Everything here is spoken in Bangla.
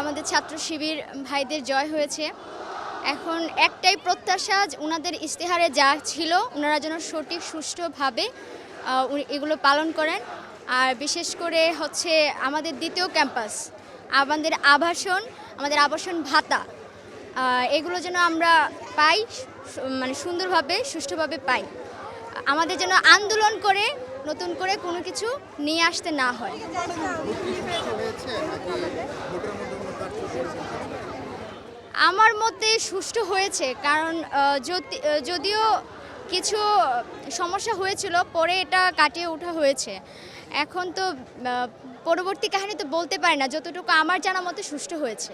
আমাদের ছাত্র শিবির ভাইদের জয় হয়েছে। এখন একটাই প্রত্যাশা, ওনাদের ইশতেহারে যা ছিল ওনারা যেন সঠিক সুষ্ঠুভাবে এগুলো পালন করেন। আর বিশেষ করে হচ্ছে আমাদের দ্বিতীয় ক্যাম্পাস, আমাদের আবাসন ভাতা, এগুলো যেন আমরা পাই, মানে সুন্দরভাবে সুষ্ঠুভাবে পাই। আমাদের যেন আন্দোলন করে নতুন করে কোনো কিছু নিয়ে আসতে না হয়। আমার মতে সুষ্ঠু হয়েছে, কারণ যদিও কিছু সমস্যা হয়েছিল, পরে এটা কাটিয়ে ওঠা হয়েছে। এখন তো পরবর্তী কাহিনী তো বলতে পারি না, যতটুকু আমার জানা মতে সুষ্ঠু হয়েছে।